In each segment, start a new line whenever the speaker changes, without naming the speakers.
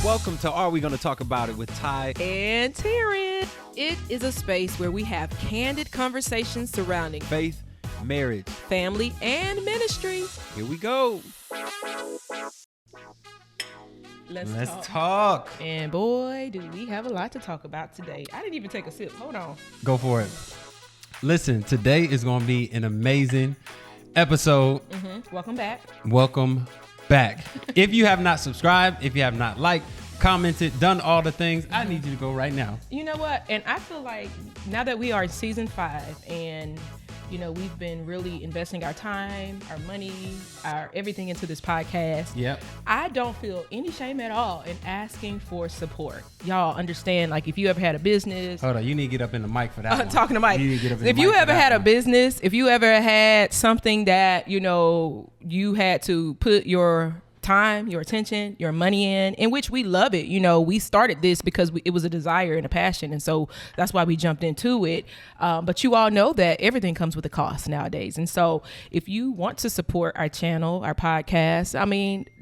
Welcome to Are We Gonna Talk About It with Ty
and Taryn. It is a space where we have candid conversations surrounding
faith, marriage,
family, and ministry.
Here we go.
Let's
talk.
And boy, do we have a lot to talk about today. I didn't even take a sip. Hold on.
Go for it. Listen, today is going to be an amazing episode.
Welcome back.
Welcome back. If you have not subscribed, if you have not liked, commented, done all the things, I need you to go right now.
You know what? And I feel like now that we are in season 5 and we've been really investing our time, our money, our everything into this podcast.
Yep.
I don't feel any shame at all in asking for support. Y'all understand, like if you ever had a business.
Hold on, you need to get up in the mic for that one.
Talking to Mike.
If
you ever had a business, if you ever had something that, you had to put your time, your attention, your money in which we love it. We started this because it was a desire and a passion. And so that's why we jumped into it. But you all know that everything comes with a cost nowadays. And so if you want to support our channel, our podcast,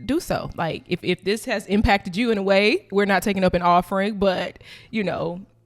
do so. Like if this has impacted you in a way, we're not taking up an offering, but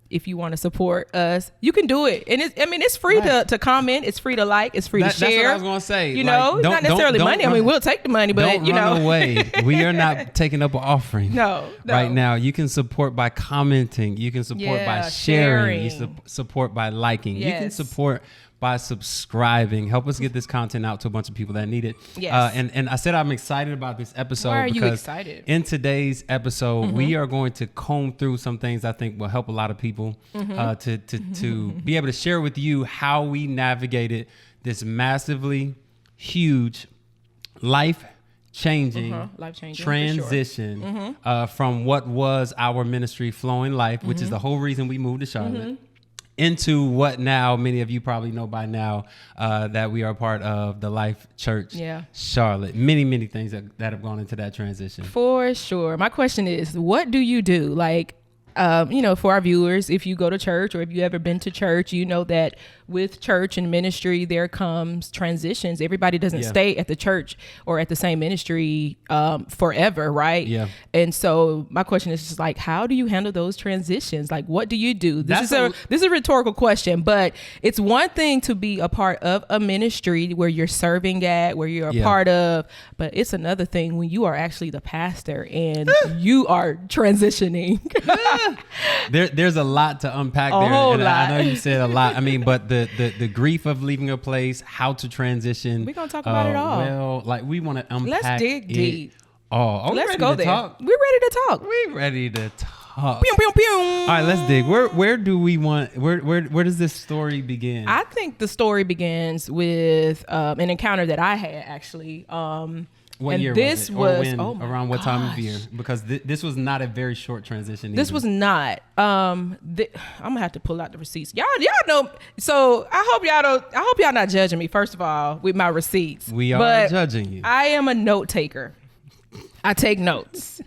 if you want to support us, you can do it. And it's free to comment. It's free to like. It's free to share.
That's what I was going to say.
It's not necessarily money. We'll take the money, but
don't run away. We are not taking up an offering.
No.
Right now, you can support by commenting. You can support by sharing. You support by liking.
Yes.
You can support by subscribing. Help us get this content out to a bunch of people that need it.
Yes.
And I said I'm excited about this episode.
Why are you
because
excited?
In today's episode, we are going to comb through some things I think will help a lot of people to be able to share with you how we navigated this massively huge life-changing transition from what was our ministry, Flowing Life, which is the whole reason we moved to Charlotte, into what now many of you probably know by now that we are part of the Life Church Charlotte. Many things that have gone into that transition.
For sure. My question is, what do you do? Like, for our viewers, if you go to church or if you ever been to church, you know that with church and ministry, there comes transitions. Everybody doesn't stay at the church or at the same ministry forever, right?
Yeah.
And so my question is just like, how do you handle those transitions? Like, what do you do? This is a rhetorical question, but it's one thing to be a part of a ministry where you're serving at, where you're a part of, but it's another thing when you are actually the pastor and you are transitioning.
There's a lot to unpack there.
And
I know you said a lot. But the grief of leaving a place, how to transition.
We're gonna talk about it all.
Well, like we want to unpack.
Let's dig deep.
Let's
go there.
Talk?
We're ready to talk.
We're ready to talk.
Pew, pew, pew.
All right, let's dig. Where do we want? Where does this story begin?
I think the story begins with an encounter that I had actually.
What year was it? Or when, around what time of year? Because this was not a very short transition.
This was not. I'm gonna have to pull out the receipts. Y'all know. So I hope y'all not judging me. First of all, with my receipts.
We are judging you.
I am a note taker. I take notes.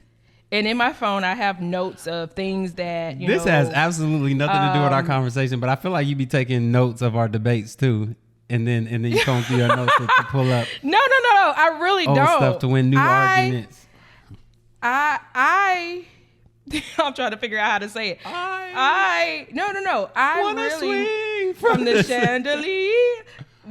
And in my phone, I have notes of things that,
This has absolutely nothing to do with our conversation, but I feel like you be taking notes of our debates too. And then you come through your notes to pull up.
No. I really don't.
Stuff to win new arguments.
I'm trying to figure out how to say it. No. I
wanna
really
swing
from the chandelier.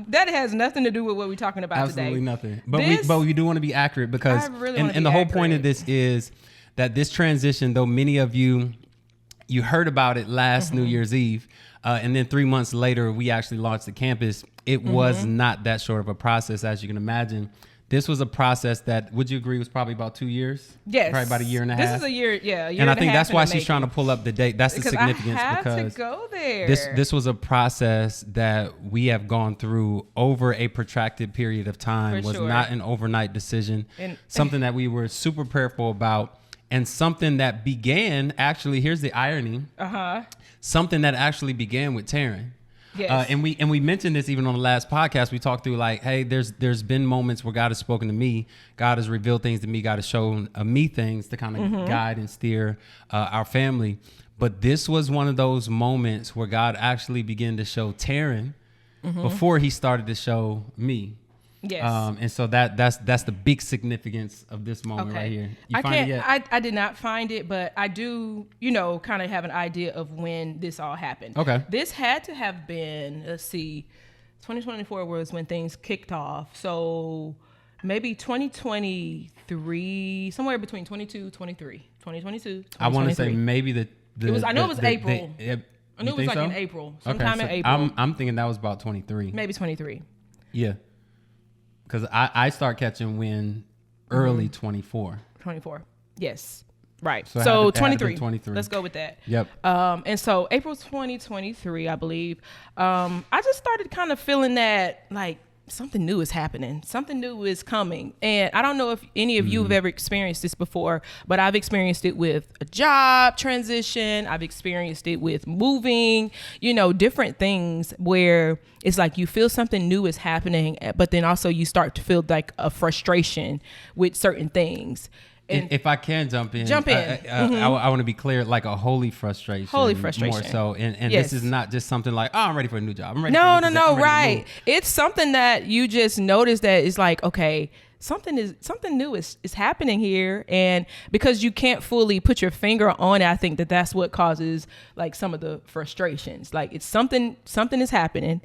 That has nothing to do with what we're talking about today.
Absolutely nothing. But we do want to be accurate because and the whole point of this is that this transition, though many of you heard about it last New Year's Eve, and then 3 months later we actually launched the campus. It was not that short of a process, as you can imagine. This was a process that, would you agree, was probably about 2 years?
Yes.
Probably about a year and a half.
This is a year, a year
and
I
think that's why she's trying to pull up the date. That's the significance.
I have
because
to go there.
This was a process that we have gone through over a protracted period of time. Was not an overnight decision. Something that we were super prayerful about. And something that began, actually, here's the irony. Something that actually began with Taryn.
Yes.
And we mentioned this even on the last podcast. We talked through like, hey, there's been moments where God has spoken to me. God has revealed things to me. God has shown me things to kind of guide and steer our family. But this was one of those moments where God actually began to show Taryn before he started to show me.
Yes.
And so that's the big significance of this moment right here. You find it yet?
I did not find it, but I do, kind of have an idea of when this all happened.
Okay.
This had to have been, 2024 was when things kicked off. So maybe 2023, somewhere between 2022,
I want to say maybe
I know it was April. I knew it was like in April. Sometime in April.
I'm thinking that was about 23.
Maybe 23.
Yeah. Because I start catching wind early 24.
24. Yes. Right. So 23.
23.
Let's go with that.
Yep.
And so April 2023, I believe, I just started kind of feeling that like something new is happening. Something new is coming. And I don't know if any of you have ever experienced this before, but I've experienced it with a job transition. I've experienced it with moving, different things where it's like you feel something new is happening, but then also you start to feel like a frustration with certain things.
And if I can jump in. I want to be clear, like a holy frustration. More so. And
yes.
This is not just something like, I'm ready for a new job. I'm ready
No, right. It's something that you just notice that it's like, okay, something new is happening here. And because you can't fully put your finger on it, I think that's what causes like some of the frustrations. Like it's something is happening.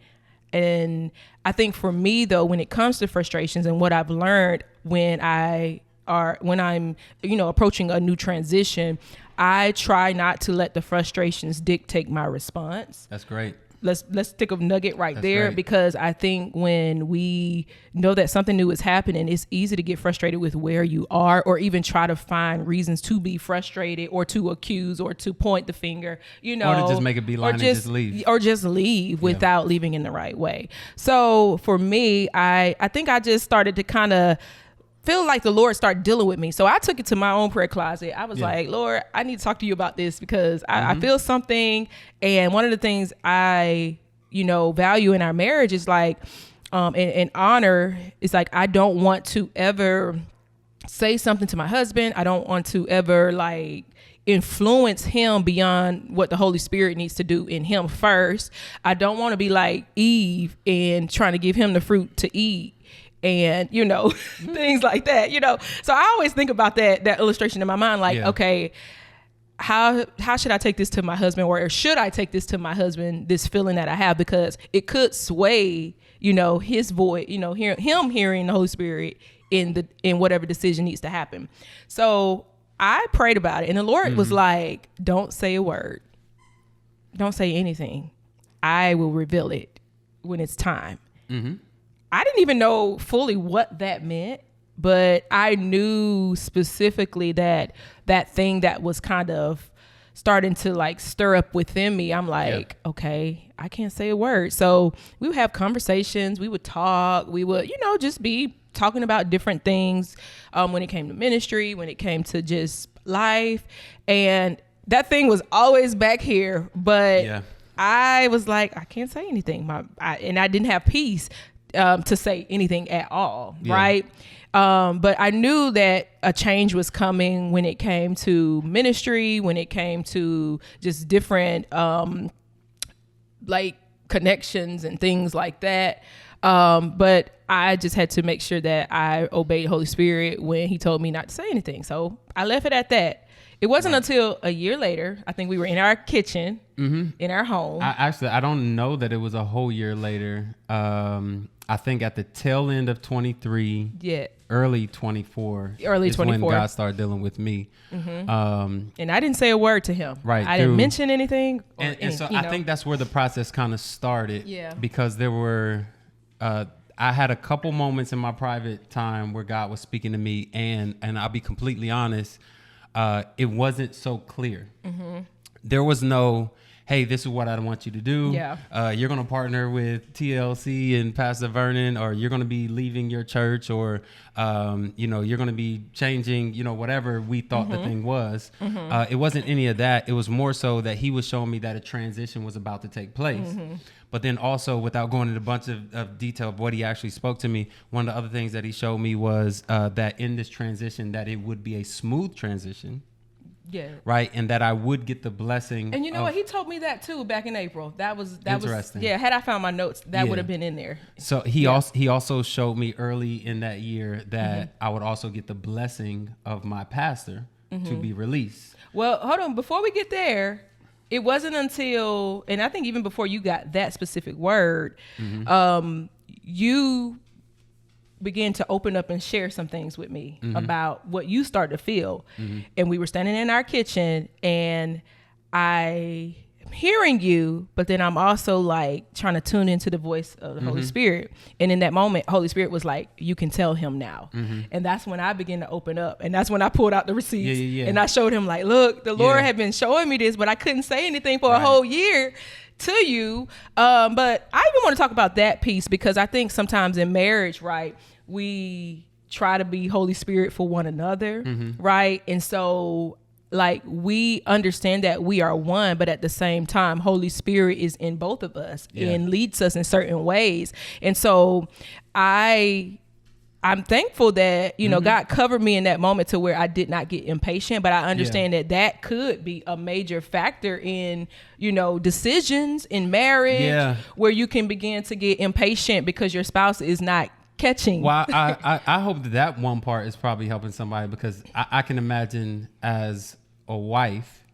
And I think for me though, when it comes to frustrations and what I've learned when I'm approaching a new transition, I try not to let the frustrations dictate my response.
That's great.
Let's stick a nugget right there,
great.
Because I think when we know that something new is happening, it's easy to get frustrated with where you are, or even try to find reasons to be frustrated, or to accuse, or to point the finger, or
to just make a beeline and just leave,
or just leave without leaving in the right way. So for me, I think I just started to kind of feel like the Lord started dealing with me. So I took it to my own prayer closet. I was like, Lord, I need to talk to you about this because I feel something. And one of the things I, value in our marriage is like, and honor is like, I don't want to ever say something to my husband. I don't want to ever like influence him beyond what the Holy Spirit needs to do in him first. I don't want to be like Eve and trying to give him the fruit to eat. And, things like that, So I always think about that illustration in my mind, like, okay, how should I take this to my husband, or should I take this to my husband, this feeling that I have, because it could sway, his voice, him hearing the Holy Spirit in whatever decision needs to happen. So I prayed about it, and the Lord was like, don't say a word. Don't say anything. I will reveal it when it's time. Mm-hmm. I didn't even know fully what that meant, but I knew specifically that thing that was kind of starting to like stir up within me. I'm like, okay, I can't say a word. So we would have conversations. We would talk. We would, just be talking about different things when it came to ministry, when it came to just life. And that thing was always back here. But I was like, I can't say anything. And I didn't have peace to say anything at all, right? But I knew that a change was coming when it came to ministry, when it came to just different like connections and things like that. But I just had to make sure that I obeyed Holy Spirit when he told me not to say anything. So I left it at that. It wasn't until a year later, I think we were in our kitchen, in our home.
I don't know that it was a whole year later. I think at the tail end of 23, early 24, is when God started dealing with me.
And I didn't say a word to him.
Right.
I didn't mention anything.
And so I think that's where the process kind of started.
Yeah.
Because there were, I had a couple moments in my private time where God was speaking to me, and I'll be completely honest, it wasn't so clear. There was no, hey, this is what I want you to do. You're going to partner with TLC and Pastor Vernon, or you're going to be leaving your church, or, you're going to be changing, whatever we thought the thing was. It wasn't any of that. It was more so that he was showing me that a transition was about to take place. But then also, without going into a bunch of detail of what he actually spoke to me, one of the other things that he showed me was that in this transition, that it would be a smooth transition.
Yeah.
Right. And that I would get the blessing.
And you know what? He told me that too back in April. That was
interesting.
Had I found my notes, that would have been in there.
So he also showed me early in that year that I would also get the blessing of my pastor to be released.
Well, hold on. Before we get there, it wasn't until, and I think even before you got that specific word, you began to open up and share some things with me about what you started to feel. And we were standing in our kitchen, and I am hearing you, but then I'm also like trying to tune into the voice of the Holy Spirit. And in that moment, Holy Spirit was like, you can tell him now. And that's when I began to open up. And that's when I pulled out the receipts and I showed him like, look, the Lord had been showing me this, but I couldn't say anything for a whole year to you. But I even want to talk about that piece, because I think sometimes in marriage, right, we try to be Holy Spirit for one another, right? And so like we understand that we are one, but at the same time, Holy Spirit is in both of us and leads us in certain ways. And so I'm thankful that, you know, God covered me in that moment to where I did not get impatient, but I understand that could be a major factor in, you know, decisions in marriage where you can begin to get impatient because your spouse is not catching.
Well, I hope that one part is probably helping somebody, because I can imagine as a wife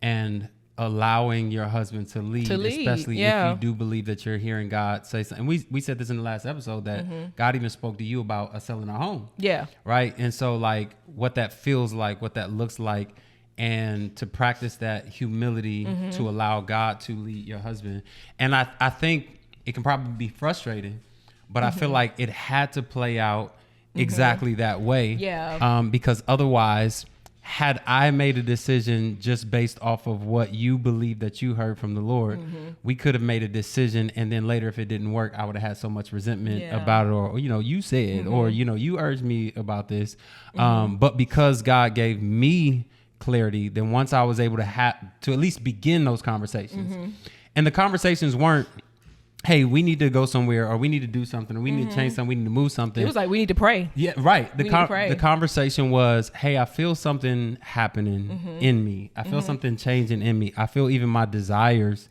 and allowing your husband to lead. Especially if you do believe that you're hearing God say something. And we said this in the last episode that God even spoke to you about us selling our home. Yeah. Right. And so like what that feels like, what that looks like, and to practice that humility to allow God to lead your husband. And I think it can probably be frustrating, but I feel like it had to play out exactly that way. Yeah. Because otherwise, had I made a decision just based off of what you believe that you heard from the Lord, we could have made a decision, and then later if it didn't work, I would have had so much resentment about it, or you know, you said, or you know, you urged me about this. But because God gave me clarity, then once I was able to at least begin those conversations, and the conversations weren't, hey, we need to go somewhere, or we need to do something, or we need to change something, we need to move something.
It was like, we need to pray.
Yeah, right. The conversation was, hey, I feel something happening in me. I feel something changing in me. I feel even my desires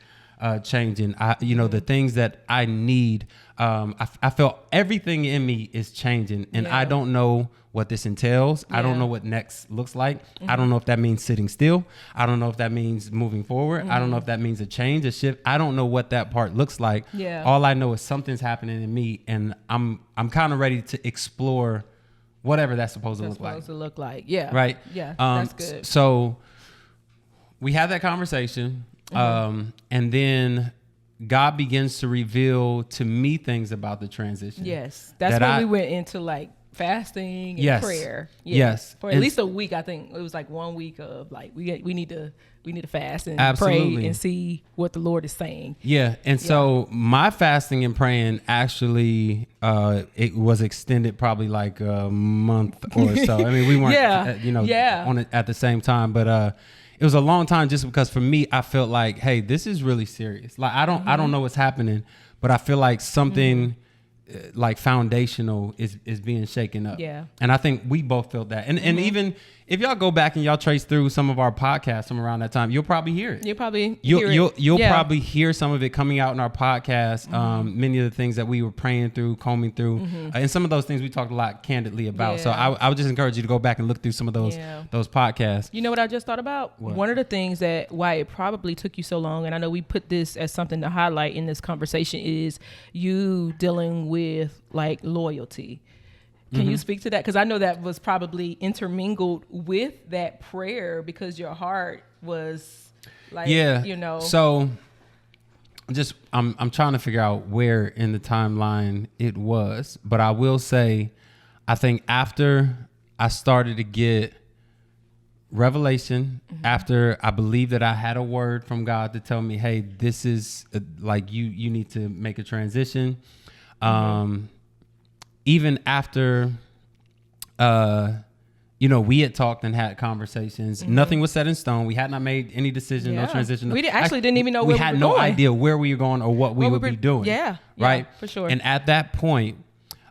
changing. The things that I need. I feel everything in me is changing, and I don't know what this entails. I don't know what next looks like. I don't know if that means sitting still. I don't know if that means moving forward. I don't know if that means a change, a shift. I don't know what that part looks like. Yeah. All I know is something's happening in me, and I'm kind of ready to explore whatever that's supposed to look like. Yeah. Right. Yeah. That's good. So we had that conversation, and then God begins to reveal to me things about the transition. Yes. That's when we went into like fasting and prayer. Yes. For at least a week. I think it was like 1 week of like, we need to fast and pray and see what the Lord is saying. Yeah. And so my fasting and praying actually, it was extended probably like a month or so. I mean, we weren't, on it at the same time, but, it was a long time, just because for me, I felt like, hey, this is really serious. Like, I don't know what's happening, but I feel like something like foundational is being shaken up. Yeah. And I think we both felt that. And even if y'all go back and y'all trace through some of our podcasts from around that time, you'll probably hear it. You'll probably hear some of it coming out in our podcast. Many of the things that we were praying through, combing through, and some of those things we talked a lot candidly about. Yeah. So I would just encourage you to go back and look through some of those podcasts. You know what I just thought about? What? One of the things that why it probably took you so long, and I know we put this as something to highlight in this conversation, is you dealing with like loyalty. Can you speak to that? Because I know that was probably intermingled with that prayer, because your heart was like, So I'm trying to figure out where in the timeline it was, but I will say, I think after I started to get revelation, after I believe that I had a word from God to tell me, hey, this is like you need to make a transition. Even after, we had talked and had conversations. Nothing was set in stone. We had not made any decision, no transition. We didn't even know where we had no idea where we were going or what we would be doing. Yeah, right, for sure. And at that point,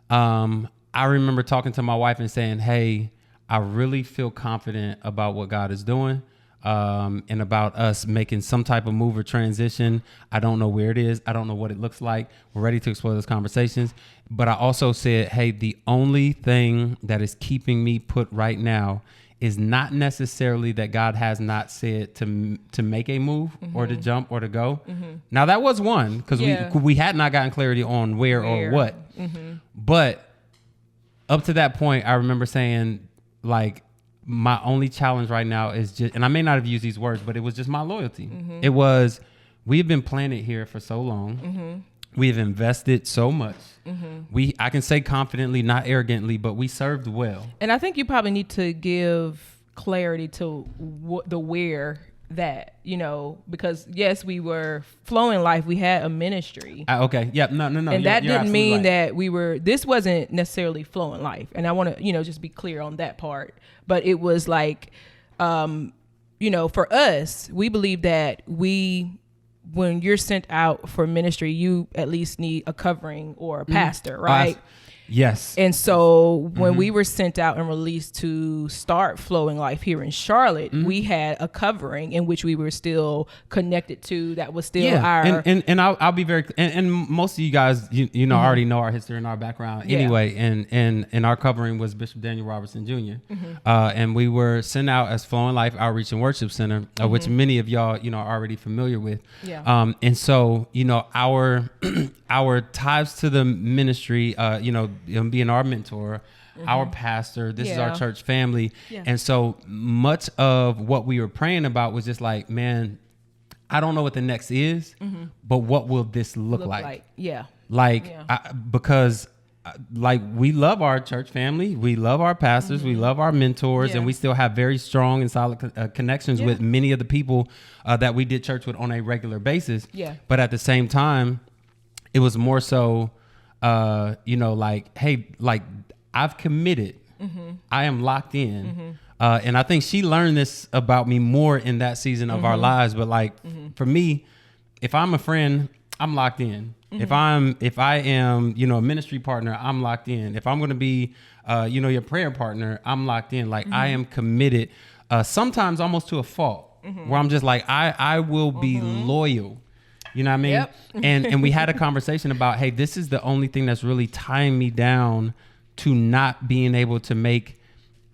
I remember talking to my wife and saying, "Hey, I really feel confident about what God is doing. And about us making some type of move or transition. I don't know where it is. I don't know what it looks like. We're ready to explore those conversations. But I also said, hey, the only thing that is keeping me put right now is not necessarily that God has not said to make a move or to jump or to go. Now, that was one, because we had not gotten clarity on where or what. But up to that point, I remember saying, like, my only challenge right now is just, and I may not have used these words, but it was just my loyalty. It was, we've been planted here for so long. We have invested so much. I can say confidently, not arrogantly, but we served well.
And I think you probably need to give clarity to the where that, because yes, we were flowing life. We had a ministry.
Okay. Yeah. No.
And that didn't mean that this wasn't necessarily flowing life. And I want to, just be clear on that part. But it was like, for us, we believe that when you're sent out for ministry, you at least need a covering or a pastor, right?
Yes.
And so when we were sent out and released to start Flowing Life here in Charlotte, we had a covering in which we were still connected to. That was still our...
And I'll be very... And most of you guys, already know our history and our background anyway. And our covering was Bishop Daniel Robertson Jr. And we were sent out as Flowing Life Outreach and Worship Center, which many of y'all, are already familiar with.
Yeah.
And so, our ties to the ministry, being our mentor, our pastor, this is our church family. Yeah. And so much of what we were praying about was just like, man, I don't know what the next is, but what will this look like?
Yeah.
Because we love our church family. We love our pastors. We love our mentors. And we still have very strong and solid connections with many of the people that we did church with on a regular basis.
Yeah.
But at the same time, it was more so, hey, I've committed. I am locked in. And I think she learned this about me more in that season of our lives. But for me, if I'm a friend, I'm locked in. If I am, a ministry partner, I'm locked in. If I'm going to be, your prayer partner, I'm locked in. I am committed, sometimes almost to a fault, where I'm just like, I will be loyal. You know what I mean?
Yep.
And we had a conversation about, hey, this is the only thing that's really tying me down to not being able to make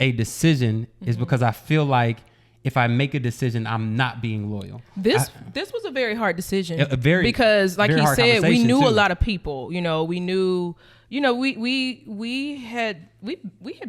a decision is because I feel like if I make a decision, I'm not being loyal.
This was a very hard decision. Because like
he
said, we knew a lot of people. We knew, we had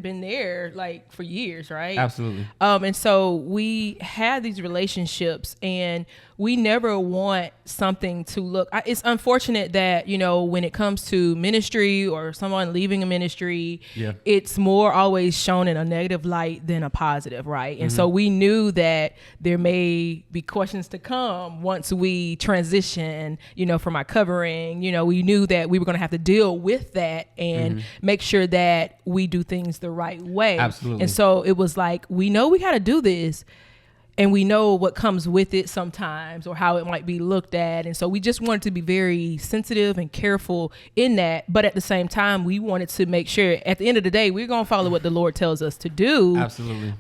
been there for years, right?
Absolutely.
And so we had these relationships, and we never want something to look. It's unfortunate that when it comes to ministry or someone leaving a ministry, it's more always shown in a negative light than a positive, right? And so we knew that there may be questions to come once we transition, from our covering. We knew that we were going to have to deal with that and make sure that we do things the right way.
Absolutely.
And so it was like, we know we got to do this, and we know what comes with it sometimes, or how it might be looked at. And so we just wanted to be very sensitive and careful in that. But at the same time, we wanted to make sure at the end of the day, we're going to follow what the Lord tells us to do.
Absolutely.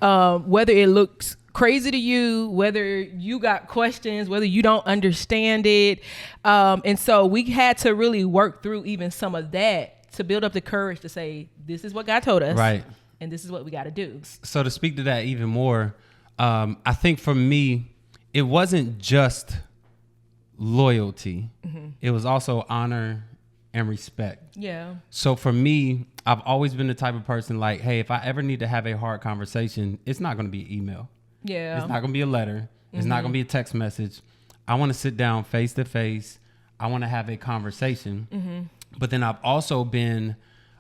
Whether it looks crazy to you, whether you got questions, whether you don't understand it. And so we had to really work through even some of that to build up the courage to say, this is what God told us.
Right.
And this is what we got to do.
So to speak to that even more, I think for me, it wasn't just loyalty. It was also honor and respect.
Yeah.
So for me, I've always been the type of person like, hey, if I ever need to have a hard conversation, it's not going to be an email.
Yeah.
It's not going to be a letter. It's not going to be a text message. I want to sit down face to face. I want to have a conversation. But then I've also been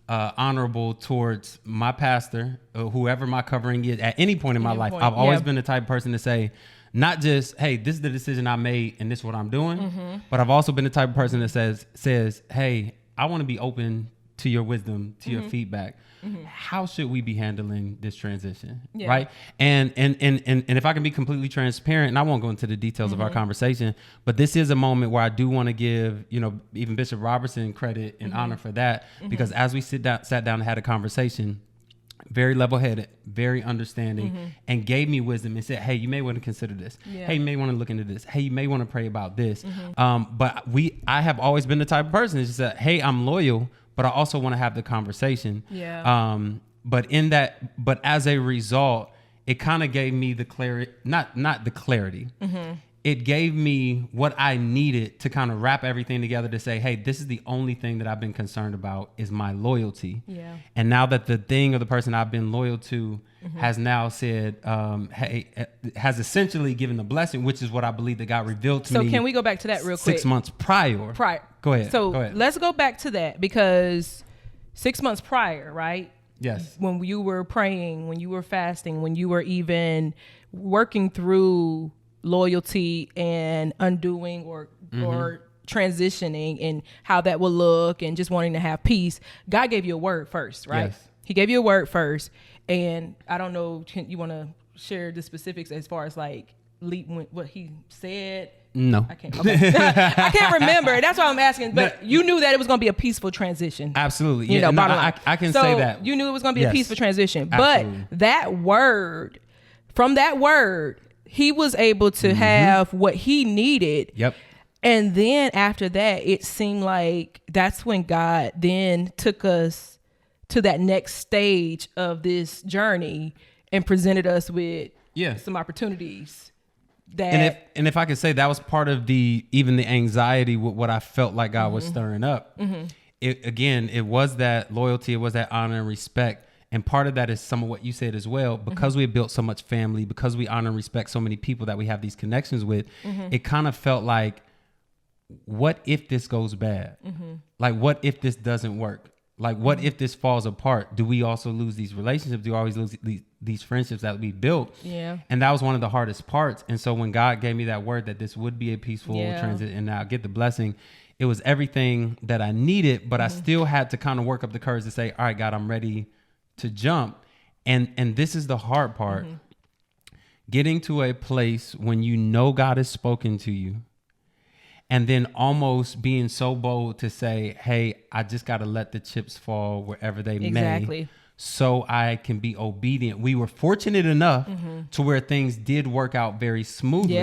honorable towards my pastor, whoever my covering is at any point in my life. I've always been the type of person to say, not just, hey, this is the decision I made and this is what I'm doing. But I've also been the type of person that says, hey, I want to be open to your wisdom, to your feedback. How should we be handling this transition? Yeah. Right. And if I can be completely transparent, and I won't go into the details of our conversation, but this is a moment where I do want to give, even Bishop Robertson credit and honor for that, because as we sat down and had a conversation, very level-headed, very understanding, and gave me wisdom and said, hey, you may want to consider this. Yeah. Hey, you may want to look into this. Hey, you may want to pray about this. But I have always been the type of person that just said, hey, I'm loyal, but I also want to have the conversation.
Yeah.
But as a result, it kind of gave me the clarity, not the clarity. It gave me what I needed to kind of wrap everything together to say, hey, this is the only thing that I've been concerned about is my loyalty.
Yeah.
And now that the thing or the person I've been loyal to has now said, hey, has essentially given the blessing, which is what I believe that God revealed to me.
So can we go back to that real quick?
6 months prior. Go ahead.
So
go ahead.
Let's go back to that, because 6 months prior, right?
Yes.
When you were praying, when you were fasting, when you were even working through loyalty and undoing or transitioning and how that will look and just wanting to have peace, God gave you a word first, right?
Yes.
He gave you a word first. And I don't know, you want to share the specifics as far as like what he said?
No.
I can't. Okay. I can't remember. That's why I'm asking. But you knew that it was going to be a peaceful transition.
Absolutely.
You know, bottom line.
I can say that.
You knew it was going to be a peaceful transition.
Absolutely.
But that word, from that word, he was able to have what he needed.
Yep.
And then after that, it seemed like that's when God then took us to that next stage of this journey and presented us with some opportunities.
And if I could say, that was part of the anxiety with what I felt like God was stirring up. It was that loyalty, it was that honor and respect. And part of that is some of what you said as well, because we have built so much family, because we honor and respect so many people that we have these connections with, it kind of felt like, what if this goes bad? Like, what if this doesn't work? Like, what if this falls apart? Do we also lose these relationships? Do we always lose these friendships that we built?
Yeah.
And that was one of the hardest parts. And so when God gave me that word that this would be a peaceful transit and I'll get the blessing, it was everything that I needed, but I still had to kind of work up the courage to say, all right, God, I'm ready to jump. And this is the hard part. Getting to a place when you know God has spoken to you, and then almost being so bold to say, hey, I just got to let the chips fall wherever they may, so I can be obedient. We were fortunate enough to where things did work out very smoothly.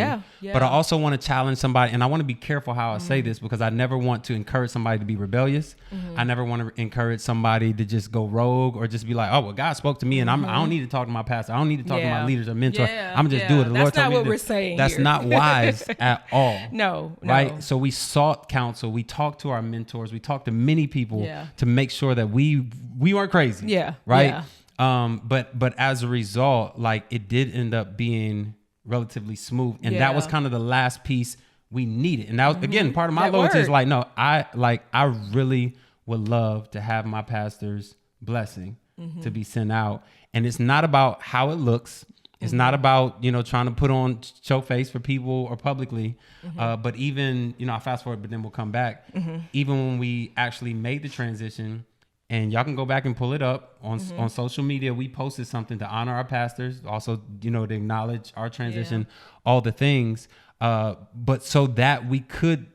But I also want to challenge somebody, and I want to be careful how I say this, because I never want to encourage somebody to be rebellious. I never want to encourage somebody to just go rogue or just be like, oh, well, God spoke to me, and I don't need to talk to my pastor. I don't need to talk to my leaders or mentors. I'm just do it. The Lord told me.
That's not what we're saying.
That's not wise at all.
No.
Right? So we sought counsel. We talked to our mentors. We talked to many people to make sure that we weren't crazy. Right. But as a result, like, it did end up being relatively smooth. And that was kind of the last piece we needed. And that was, again, part of my loyalty is like, no, I really would love to have my pastor's blessing to be sent out. And it's not about how it looks. It's not about, trying to put on show face for people or publicly. But even, I fast forward, but then we'll come back. Even when we actually made the transition, and y'all can go back and pull it up on social media. We posted something to honor our pastors, also, to acknowledge our transition, all the things. But so that we could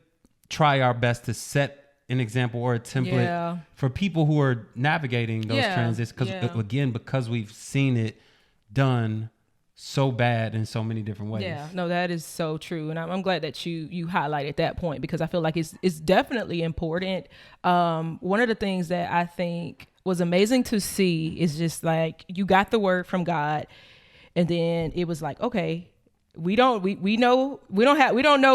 try our best to set an example or a template for people who are navigating those transitions. Because we've seen it done so bad in so many different ways.
Yeah, no, that is so true. And I'm glad that you highlighted that point, because I feel like it's definitely important. One of the things that I think was amazing to see is just like, you got the word from God, and then it was like, okay, we don't know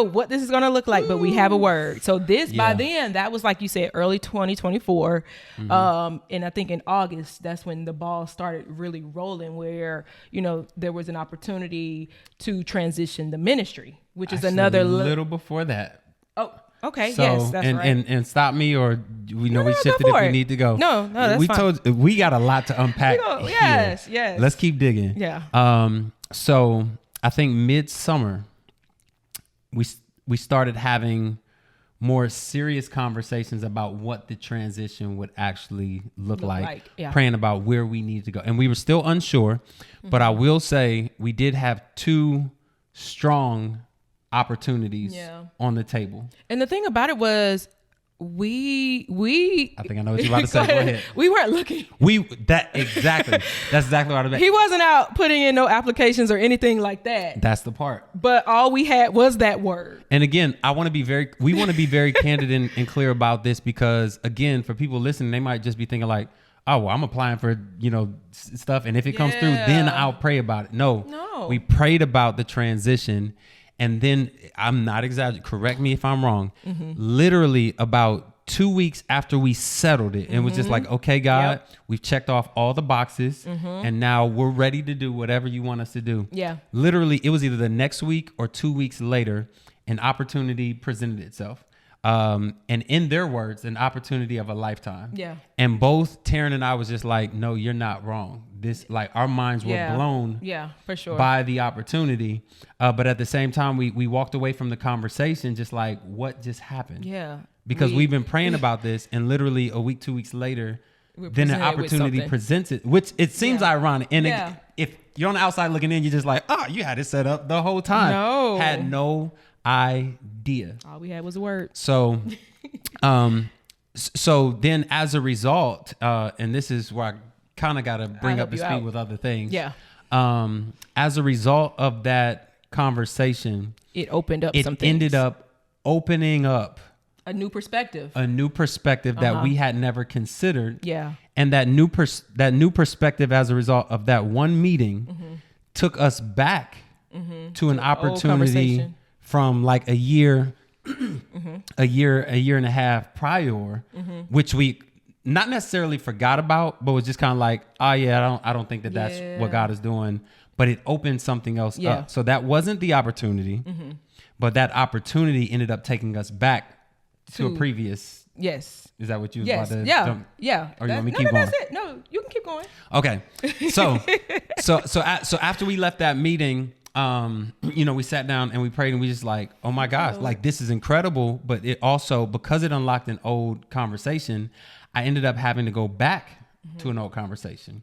what this is going to look like, but we have a word. So by then, that was, like you said, early 2024. And I think in August, that's when the ball started really rolling, where, there was an opportunity to transition the ministry, which is another
little before that.
Oh, okay.
So,
yes, that's right.
And stop me, or we shifted if we need to go.
No, that's fine.
We got a lot to unpack.
Yes.
Let's keep digging.
Yeah.
So I think midsummer, we started having more serious conversations about what the transition would actually look like. Praying about where we need to go. And we were still unsure, but I will say we did have two strong opportunities on the table.
And the thing about it was, We
I think I know what you're about to say. Go ahead.
We weren't looking.
That's exactly what I meant.
He wasn't out putting in no applications or anything like that.
That's the part.
But all we had was that word.
And again, we want to be very candid and clear about this, because again, for people listening, they might just be thinking like, oh, well, I'm applying for, stuff, and if it comes through, then I'll pray about it. No, we prayed about the transition. And then, I'm not exaggerating, correct me if I'm wrong, literally about 2 weeks after we settled it, and was just like, okay, God, we've checked off all the boxes, and now we're ready to do whatever you want us to do.
Yeah.
Literally, it was either the next week or 2 weeks later, an opportunity presented itself. And in their words, an opportunity of a lifetime.
Yeah.
And both Taryn and I was just like, no, you're not wrong. This, like, our minds were blown.
Yeah, for sure.
By the opportunity. But at the same time, we walked away from the conversation just like, what just happened?
Yeah.
Because we've been praying about this, and literally a week, 2 weeks later, then an opportunity presents it, which it seems ironic. And if you're on the outside looking in, you're just like, oh, you had it set up the whole time.
No.
Had no idea.
All we had was a word.
So, so then as a result, and this is where I kind of got to bring up to speed with other things.
Yeah.
As a result of that conversation,
it opened up some things.
It ended up opening up
a new perspective.
That we had never considered.
Yeah.
And that new perspective as a result of that one meeting took us back to an opportunity from like a year a year and a half prior, which we not necessarily forgot about, but was just kind of like, oh yeah, I don't think that's what God is doing, but it opened something else up. So that wasn't the opportunity, but that opportunity ended up taking us back to a previous.
Yes.
Is that what you was about to jump?
Yeah.
Or you want me to keep going?
That's it. No, you can keep going.
Okay. So after we left that meeting, we sat down and we prayed, and we just like, oh my gosh, like this is incredible. But it also, because it unlocked an old conversation, I ended up having to go back to an old conversation.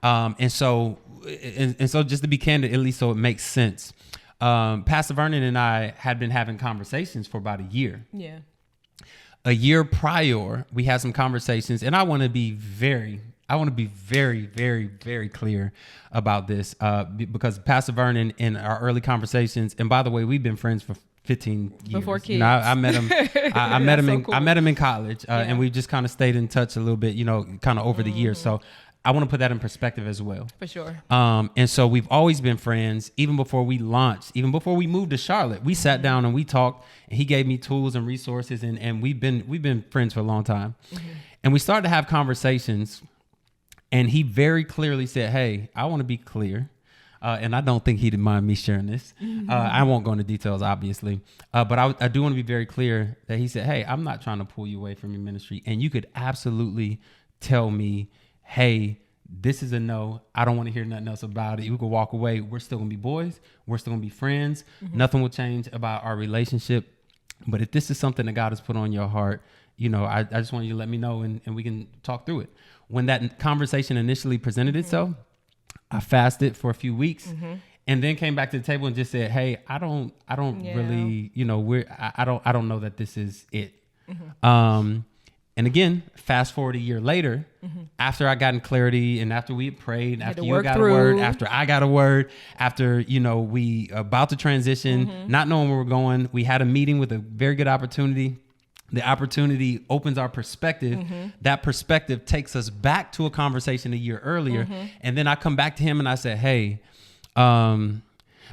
And so just to be candid, at least so it makes sense. Pastor Vernon and I had been having conversations for about a year.
Yeah.
A year prior, we had some conversations, and I want to be very, very, very clear about this, because Pastor Vernon, in our early conversations, and by the way, we've been friends for 15 years.
Before kids.
I met him. I met him. I met him in college, and we just kind of stayed in touch a little bit, kind of over the years. So I want to put that in perspective as well.
For sure.
And so we've always been friends, even before we launched, even before we moved to Charlotte. We sat down and we talked, and he gave me tools and resources, and we've been friends for a long time. And we started to have conversations, and he very clearly said, hey, I want to be clear. And I don't think he didn't mind me sharing this. I won't go into details, obviously. But I do want to be very clear that he said, hey, I'm not trying to pull you away from your ministry. And you could absolutely tell me, hey, this is a no. I don't want to hear nothing else about it. You could walk away. We're still going to be boys. We're still going to be friends. Nothing will change about our relationship. But if this is something that God has put on your heart, I just want you to let me know, and we can talk through it. When that conversation initially presented itself, I fasted for a few weeks, and then came back to the table and just said, hey, I don't really, I don't know that this is it. And again, fast forward a year later, after I got in clarity, and after we had prayed, after you got a word, after I got a word, after, we about to transition, not knowing where we're going, we had a meeting with a very good opportunity. The opportunity opens our perspective. That perspective takes us back to a conversation a year earlier. And then I come back to him and I said, hey, man,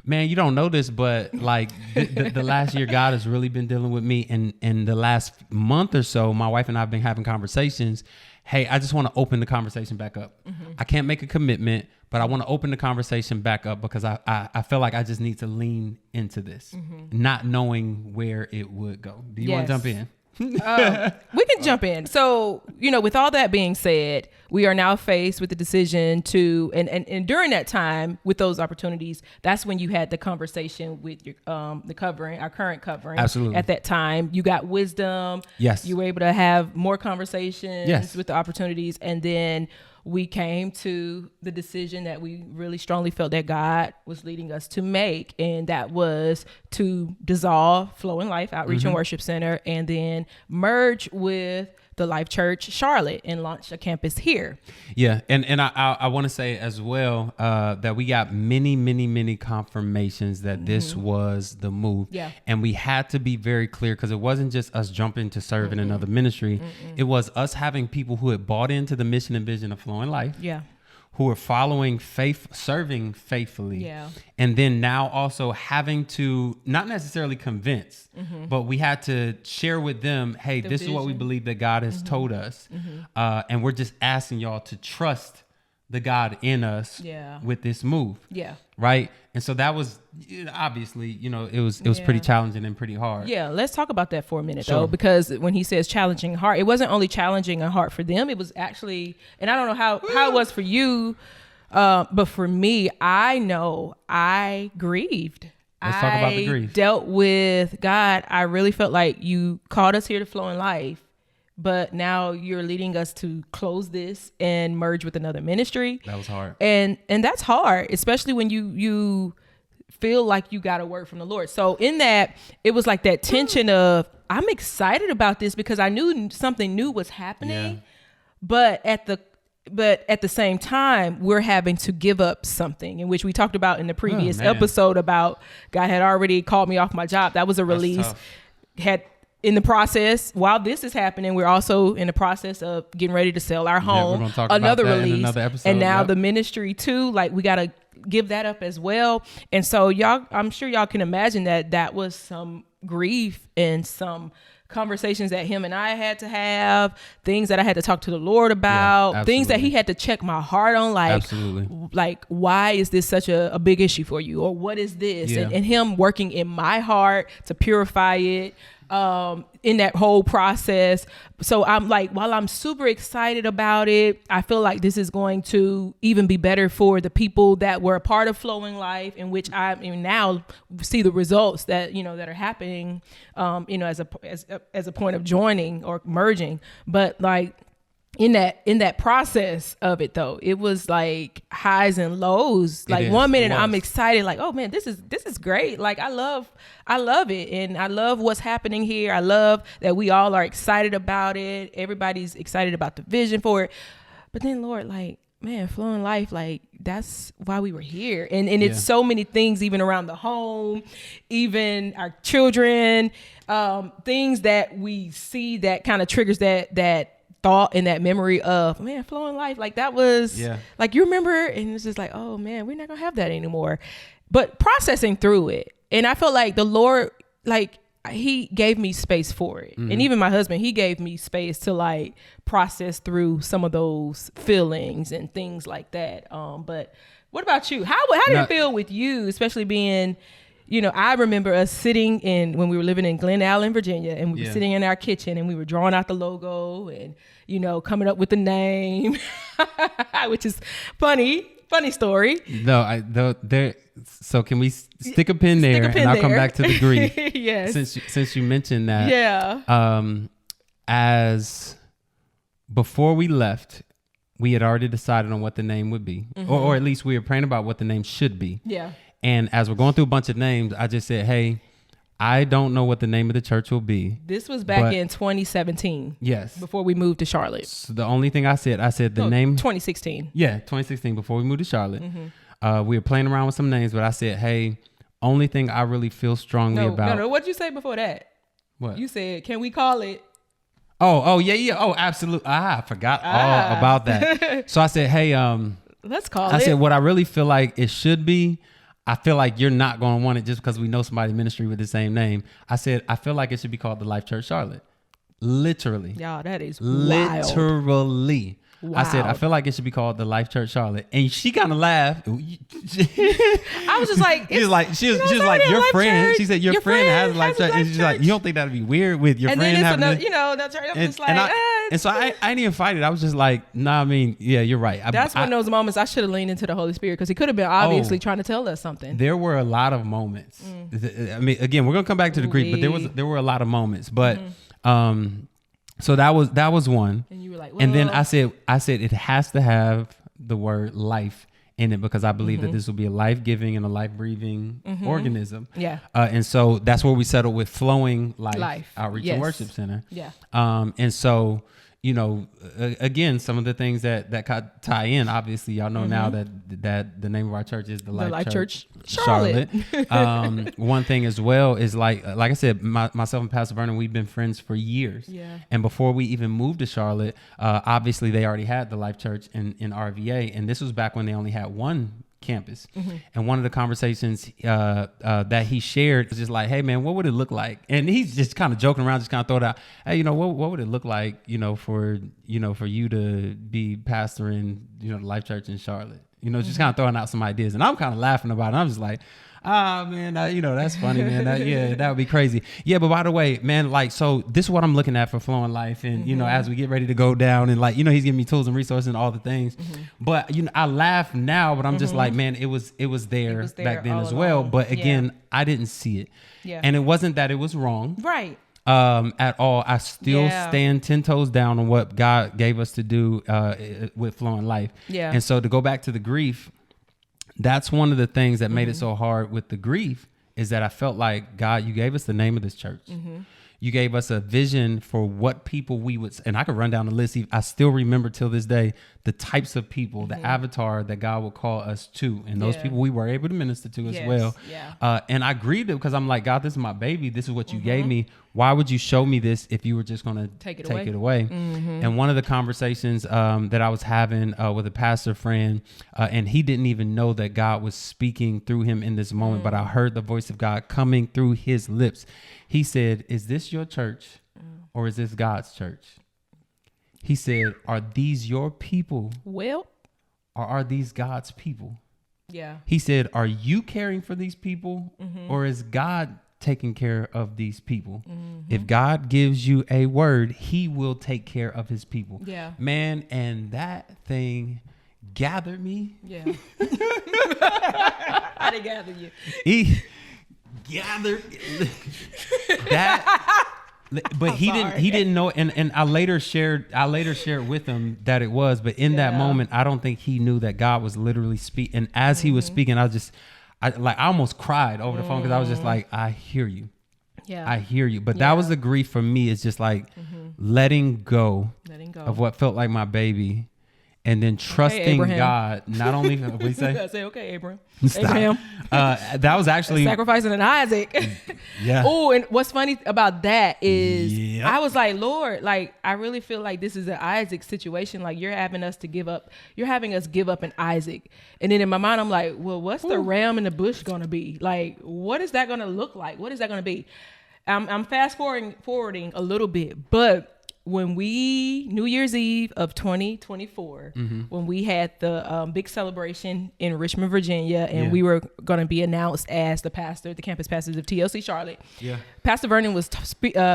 you don't know this, but like the last year, God has really been dealing with me. And in the last month or so, my wife and I have been having conversations. Hey, I just want to open the conversation back up. I can't make a commitment, but I want to open the conversation back up because I feel like I just need to lean into this, not knowing where it would go. Do you want to jump in?
We can jump in. So, with all that being said, we are now faced with the decision to, and during that time with those opportunities, that's when you had the conversation with your, the covering, our current covering.
Absolutely.
At that time, you got wisdom.
Yes.
You were able to have more conversations with the opportunities. And then we came to the decision that we really strongly felt that God was leading us to make, and that was to dissolve Flowing Life Outreach and Worship Center and then merge with the Life Church Charlotte and launch a campus here.
Yeah, and I want to say as well that we got many confirmations that this was the move.
Yeah.
And we had to be very clear, because it wasn't just us jumping to serve in another ministry. It was us having people who had bought into the mission and vision of Flowing Life.
Yeah.
Who were following faith, serving faithfully.
Yeah.
And then now also having to not necessarily convince, but we had to share with them, hey, this is what we believe that God has told us. And we're just asking y'all to trust the God in us with this move.
Yeah.
Right. And so that was obviously, it was pretty challenging and pretty hard.
Yeah. Let's talk about that for a minute, though, because when he says challenging heart, it wasn't only challenging a heart for them. It was actually, and I don't know how it was for you, but for me, I know I grieved.
Let's talk about the grief.
Dealt with, God, I really felt like you called us here to Flowing Life, but now you're leading us to close this and merge with another ministry.
That was hard.
And that's hard, especially when you feel like you got a word from the Lord. So in that, it was like that tension of, I'm excited about this because I knew something new was happening, but at the same time, we're having to give up something, in which we talked about in the previous episode about God had already called me off my job. That was a release. In the process, while this is happening, we're also in the process of getting ready to sell our home.
We're gonna talk
another
about that
release,
in another episode.
And now the ministry too. Like, we gotta give that up as well. And so I'm sure y'all can imagine that was some grief and some conversations that him and I had to have, things that I had to talk to the Lord about, things that he had to check my heart on, like why is this such a big issue for you, or what is this, and him working in my heart to purify it in that whole process. So I'm like, while I'm super excited about it, I feel like this is going to even be better for the people that were a part of Flowing Life, in which I now see the results that that are happening as a point of joining or merging. But like in that process of it, though, it was like highs and lows. Like, one minute I'm excited, like, oh man, this is great. Like, I love it, and I love what's happening here. I love that we all are excited about it. Everybody's excited about the vision for it. But then, Lord, like, man, Flowing Life, like, that's why we were here. And it's so many things, even around the home, even our children, things that we see that kind of triggers that thought and that memory of, man, Flowing Life, like, that was like, you remember, and it's just like, oh man, we're not gonna have that anymore. But processing through it, and I felt like the Lord, like, he gave me space for it. And even my husband, he gave me space to like process through some of those feelings and things like that. But what about you? How did it feel with you, especially being, I remember us sitting when we were living in Glen Allen, Virginia, and we were sitting in our kitchen and we were drawing out the logo and, coming up with the name, which is funny story. So can we stick a pin there, and I'll come back to the grief. Yes.
Since you mentioned that.
Yeah.
As before we left, we had already decided on what the name would be, or at least we were praying about what the name should be.
Yeah.
And as we're going through a bunch of names, I just said, hey, I don't know what the name of the church will be.
This was back in 2017.
Yes.
Before we moved to Charlotte.
So the only thing I said the name.
2016.
Yeah, 2016, before we moved to Charlotte. We were playing around with some names, but I said, hey, only thing I really feel strongly about.
No, what'd you say before that?
What?
You said, can we call it?
Oh, yeah. Oh, absolutely. I forgot all about that. So I said, hey,
let's call it.
I said, what I really feel like it should be, I feel like you're not going to want it just because we know somebody in ministry with the same name. I said, I feel like it should be called the Life Church Charlotte. Literally.
Y'all, that is
literally.
Wild.
I said, I feel like it should be called the Life Church Charlotte. And she kind of laughed.
I was just like,
she was like, your friend. She said, your friend has a Life Church. And she's like, you don't think that'd be weird with your friend having
that's right. I'm just like,
and so I didn't even fight it. I was just like, nah, I mean, yeah, you're right.
That's one of those moments I should have leaned into the Holy Spirit, because he could have been obviously trying to tell us something.
There were a lot of moments. I mean, again, we're going to come back to the grief, but there were a lot of moments. But So that was one.
And you were like,
and then I said it has to have the word life in it, because I believe that this will be a life-giving and a life-breathing organism.
Yeah.
And so that's where we settled with Flowing Life Outreach and Worship Center.
Yeah.
And so, you know, again, some of the things that tie in, obviously, y'all know now that the name of our church is the Life Church Charlotte. One thing as well is like I said, myself and Pastor Vernon, we've been friends for years.
Yeah.
And before we even moved to Charlotte, obviously they already had the Life Church in RVA. And this was back when they only had one campus. And one of the conversations that he shared was just like, hey man, what would it look like? And he's just kind of joking around, just kind of throw it out. Hey, you know, what would it look like, for you to be pastoring, the Life Church in Charlotte? Just kind of throwing out some ideas. And I'm kind of laughing about it. I'm just like, man, that's funny, man. That would be crazy. Yeah, but by the way, man, like, so this is what I'm looking at for Flowing Life. And, as we get ready to go down and he's giving me tools and resources and all the things. But, I laugh now, but I'm just like, man, it was there back then as well. But again, I didn't see it.
Yeah.
And it wasn't that it was wrong.
Right.
At all. I still stand 10 toes down on what God gave us to do with Flowing Life. Yeah. And so to go back to the grief, that's one of the things that made it so hard with the grief, is that I felt like, God, you gave us the name of this church. You gave us a vision for what people we would, and I could run down the list. I still remember till this day the types of people, the avatar that God would call us to, and those people we were able to minister to as well. Yeah. And I grieved it because I'm like, God, this is my baby. This is what you gave me. Why would you show me this if you were just going to take it away? And one of the conversations that I was having with a pastor friend, and he didn't even know that God was speaking through him in this moment, but I heard the voice of God coming through his lips. He said, is this your church or is this God's church? He said, are these your people?
Well,
or are these God's people?
Yeah.
He said, are you caring for these people or is God taking care of these people? If God gives you a word, he will take care of his people.
Yeah.
Man, and that thing gathered me.
Yeah. I didn't gather you.
He gathered that. But he didn't know, and I later shared with him that it was, but in that moment, I don't think he knew that God was literally speaking. And as he was speaking, I almost cried over the phone, because I was just like, I hear you. Yeah. I hear you. But that was the grief for me. It's just like letting go of what felt like my baby. And then trusting God, not only what do you say?
I say, okay, Abraham.
That was actually
sacrificing an Isaac.
Yeah.
Oh, and what's funny about that is I was like, Lord, like, I really feel like this is an Isaac situation. Like, you're having us give up an Isaac. And then in my mind, I'm like, well, what's the ram in the bush going to be? Like, what is that going to look like? What is that going to be? I'm fast forwarding a little bit, but when New Year's Eve of 2024, when we had the big celebration in Richmond, Virginia, and we were going to be announced as the campus pastors of TLC Charlotte, Pastor Vernon was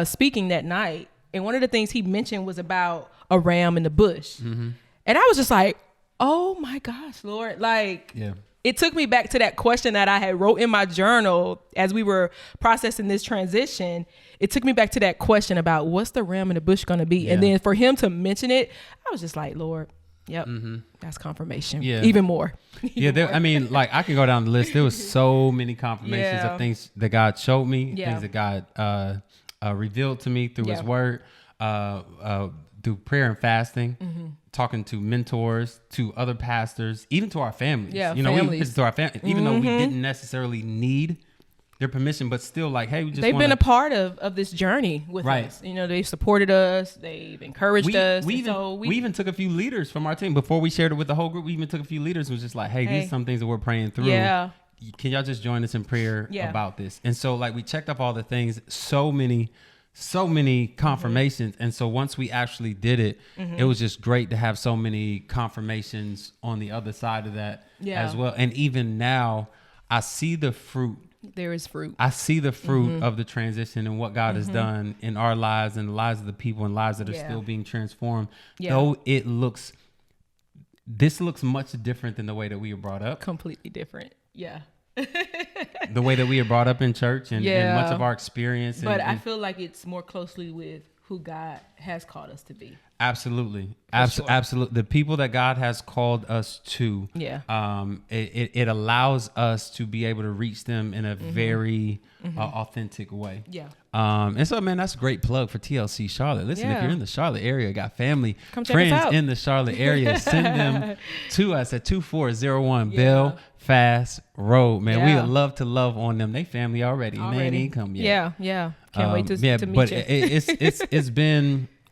speaking that night. And one of the things he mentioned was about a ram in the bush. And I was just like, oh my gosh, Lord. Like, it took me back to that question that I had wrote in my journal as we were processing this transition. It took me back to that question about what's the ram in the bush going to be? And then for him to mention it, I was just like, Lord, that's confirmation. Even more.
I mean, like, I can go down the list. There was so many confirmations of things that God showed me, things that God revealed to me through his word, through prayer and fasting, talking to mentors, to other pastors, even to our families.
Yeah,
families. To our family, even though we didn't necessarily need their permission, but still, like, hey,
they've been a part of this journey with us. They've supported us, they've encouraged us.
We even took a few leaders from our team before we shared it with the whole group. We even took a few leaders who was just like, hey, these are some things that we're praying through. Yeah. Can y'all just join us in prayer about this? And so, like, we checked off all the things, so many confirmations. And so once we actually did it, it was just great to have so many confirmations on the other side of that as well. And even now, I see the fruit.
There is fruit.
I see the fruit of the transition and what God has done in our lives and the lives of the people and lives that are still being transformed. Though this looks much different than the way that we were brought up.
Completely different. Yeah.
The way that we are brought up in church and much of our experience.
But I feel like it's more closely with who God has called us to be.
Absolutely.
Sure.
Absolutely. The people that God has called us to, it allows us to be able to reach them in a very authentic way.
Yeah.
And so, man, that's a great plug for TLC Charlotte. Listen, if you're in the Charlotte area, got family, friends in the Charlotte area, send them to us at 2401 Belfast Road. Man, we would love to love on them. They family already. And they ain't come yet.
Yeah. Can't wait to meet
but
you.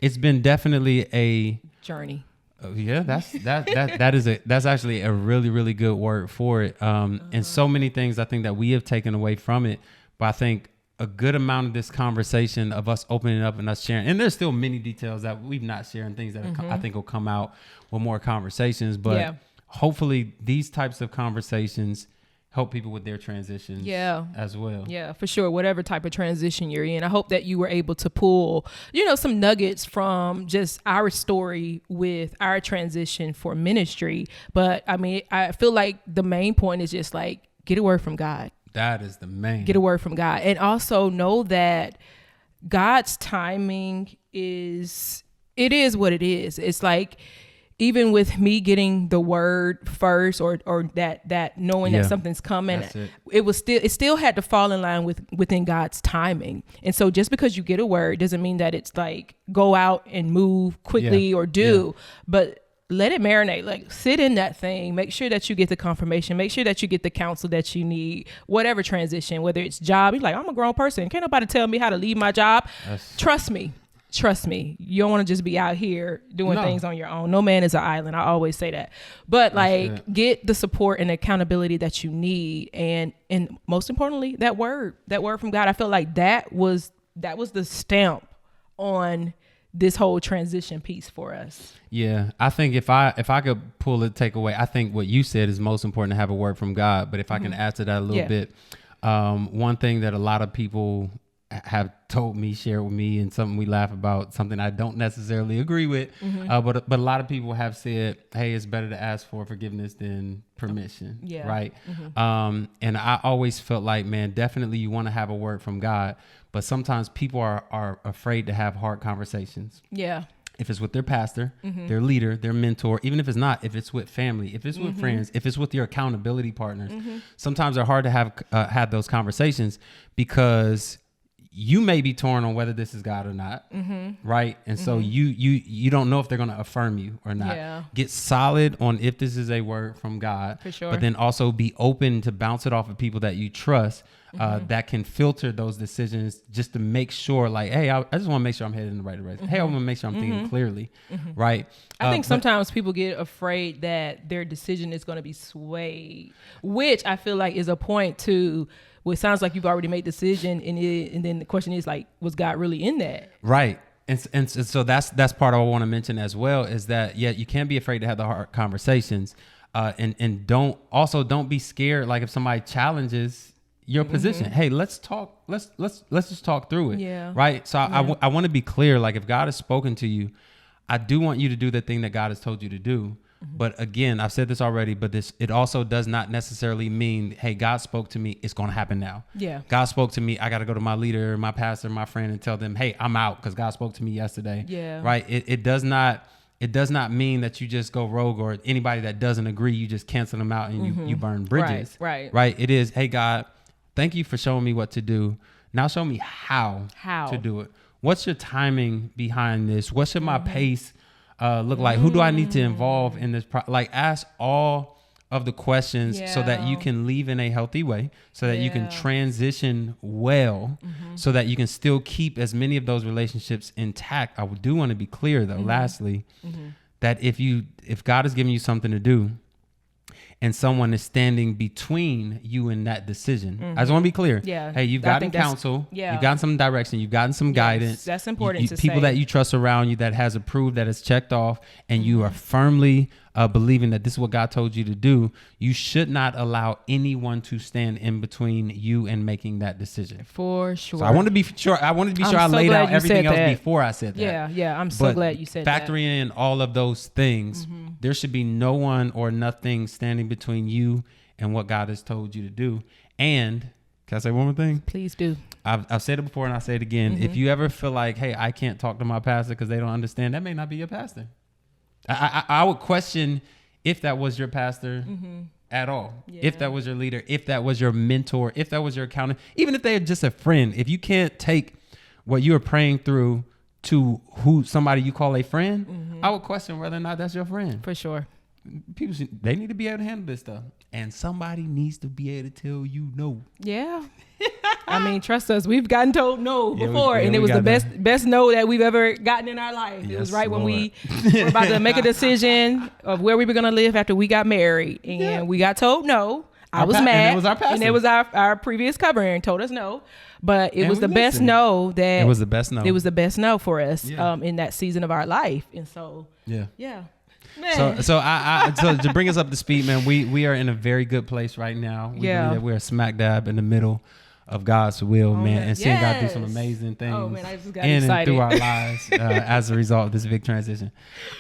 It's been definitely a
journey.
That's actually a really, really good word for it. And so many things I think that we have taken away from it, but I think a good amount of this conversation of us opening up and us sharing, and there's still many details that we've not shared and things that I think will come out with more conversations, but hopefully these types of conversations help people with their transitions as well.
Yeah, for sure. Whatever type of transition you're in. I hope that you were able to pull, some nuggets from just our story with our transition for ministry. But I mean, I feel like the main point is just like, get a word from God.
That is the main.
Get a word from God. And also know that God's timing is what it is. It's like, even with me getting the word first or that knowing that something's coming, it still had to fall in line within God's timing. And so just because you get a word doesn't mean that it's like go out and move quickly or do, but let it marinate, like sit in that thing, make sure that you get the confirmation, make sure that you get the counsel that you need, whatever transition, whether it's job, you're like, I'm a grown person. Can't nobody tell me how to leave my job. Trust me, you don't want to just be out here doing things on your own. No man is an island. I always say that. But get the support and accountability that you need. And most importantly, that word from God. I felt like that was the stamp on this whole transition piece for us.
Yeah. I think if I could pull a takeaway, I think what you said is most important, to have a word from God. But if I can add to that a little bit, one thing that a lot of people have told me, shared with me, and something we laugh about, something I don't necessarily agree with, but a lot of people have said, hey, it's better to ask for forgiveness than permission, right? And I always felt like, man, definitely you want to have a word from God, but sometimes people are afraid to have hard conversations. Yeah. If it's with their pastor, their leader, their mentor, even if it's not, if it's with family, if it's with friends, if it's with your accountability partners, sometimes they're hard to have those conversations because you may be torn on whether this is God or not, right? And so you don't know if they're going to affirm you or not. Yeah. Get solid on if this is a word from God, for sure. But then also be open to bounce it off of people that you trust, that can filter those decisions just to make sure, like, hey, I just want to make sure I'm headed in the right direction. Hey, I want to make sure I'm thinking clearly, right?
I think sometimes people get afraid that their decision is going to be swayed, which I feel like is a point to. Well, it sounds like you've already made the decision, and then the question is like, was God really in that?
Right. And so that's part I want to mention as well, is that, you can't be afraid to have the hard conversations, and don't be scared. Like if somebody challenges your position, hey, let's talk. Let's just talk through it. Yeah. Right. So I want to be clear. Like if God has spoken to you, I do want you to do the thing that God has told you to do. But again, I've said this already, but it also does not necessarily mean, hey, God spoke to me, it's going to happen now. Yeah. God spoke to me, I got to go to my leader, my pastor, my friend, and tell them, hey, I'm out because God spoke to me yesterday. Yeah. Right. It does not mean that you just go rogue, or anybody that doesn't agree, you just cancel them out and you burn bridges. Right. It is, hey, God, thank you for showing me what to do. Now show me how to do it. What's your timing behind this? What should my pace look like? Who do I need to involve in this? Ask all of the questions so that you can leave in a healthy way, so that you can transition well, so that you can still keep as many of those relationships intact. I do want to be clear though, lastly, that if God is giving you something to do and someone is standing between you and that decision, I just want to be clear. Yeah. Hey, you've gotten counsel. Yeah. You've gotten some direction. You've gotten some guidance.
That's important to
people
say.
That you trust around you, that has approved, that has checked off, and you are firmly believing that this is what God told you to do. You should not allow anyone to stand in between you and making that decision.
For sure.
So I want to be sure. I laid out everything else before I said that.
Yeah. I'm so glad you said that.
Factoring in all of those things, there should be no one or nothing standing between you and what God has told you to do. And Can I say one more thing?
Please do.
I've said it before and I'll say it again. If you ever feel like, hey, I can't talk to my pastor because they don't understand, that may not be your pastor. I would question if that was your pastor at all. Yeah. If that was your leader, if that was your mentor, if that was your accountant, even if they're just a friend. If you can't take what you are praying through to somebody you call a friend, I would question whether or not that's your friend.
For sure.
People they need to be able to handle this stuff, and somebody needs to be able to tell you no.
Yeah. I mean, trust us, we've gotten told no before, and it was the best no that we've ever gotten in our life. Yes, it was right Lord. When we were about to make a decision of where we were going to live after we got married, and we got told no. I was mad, and it was our pastor. And it was our previous covering told us no, but it was the best no that
it was the best no.
It was the best no for us in that season of our life, and so yeah. Man.
So to bring us up to speed, man, we are in a very good place right now. We believe that we're smack dab in the middle of God's will, man, and seeing God do some amazing things
I just got
in
excited.
and through our lives as a result of this big transition.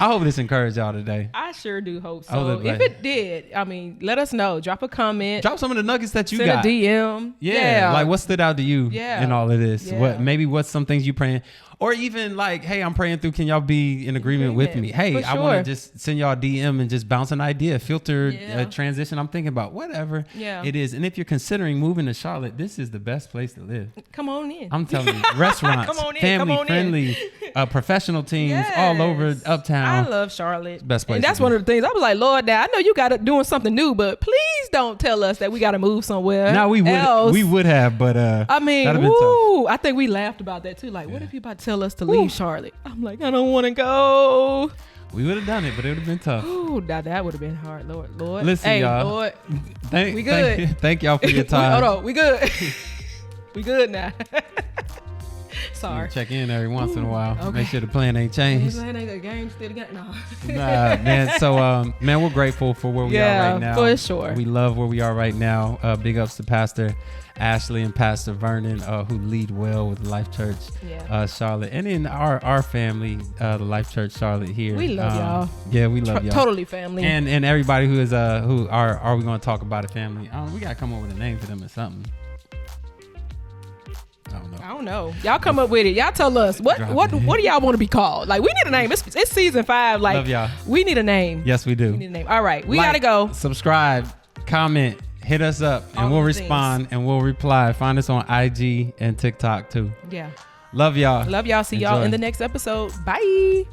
I hope this encouraged y'all today.
I sure do hope so. If it did, I mean, let us know. Drop a comment.
Drop some of the nuggets that you
got. Send a DM.
Yeah, like what stood out to you in all of this? Yeah. What's some things you praying? Or even like, hey, I'm praying through. Can y'all be in agreement with me? Hey, I want to just send y'all a DM and just bounce an idea, filter a transition I'm thinking about, whatever it is. And if you're considering moving to Charlotte, this is the best place to live.
Come on in.
I'm telling you, restaurants, family friendly, professional teams all over uptown.
I love Charlotte.
Best place.
And that's one of the things I was like, Lord, now I know you got doing something new, but please don't tell us that we got to move somewhere.
No, we would have, but
I mean, I think we laughed about that too. Like, what if you about to tell us to leave Charlotte? I'm like, I don't want to go.
We would have done it, but it would have been tough.
Ooh, now that would have been hard. Lord.
Listen, y'all.
Lord.
We good. Thank y'all for your time.
Hold on. We good. We good now. Sorry.
Check in every once in a while. Okay. Make sure the plan ain't changed.
The game's still together. No.
Man. So, man, we're grateful for where we are right now.
For sure.
We love where we are right now. Big ups to Pastor Ashley and Pastor Vernon, who lead well with Life Church Charlotte, and in our family, the Life Church Charlotte here.
We love y'all.
Yeah, we love y'all.
Totally family.
And everybody who is who are we going to talk about a family? We got to come up with a name for them or something.
I don't know. Y'all come up with it. Y'all tell us what do y'all want to be called? Like, we need a name. It's season 5. Like,
love y'all.
We need a name.
Yes, we do.
We need a name. All right, we gotta go.
Subscribe, comment, hit us up, and we'll respond and we'll reply. Find us on IG and TikTok too.
Yeah.
Love y'all.
See y'all in the next episode. Bye.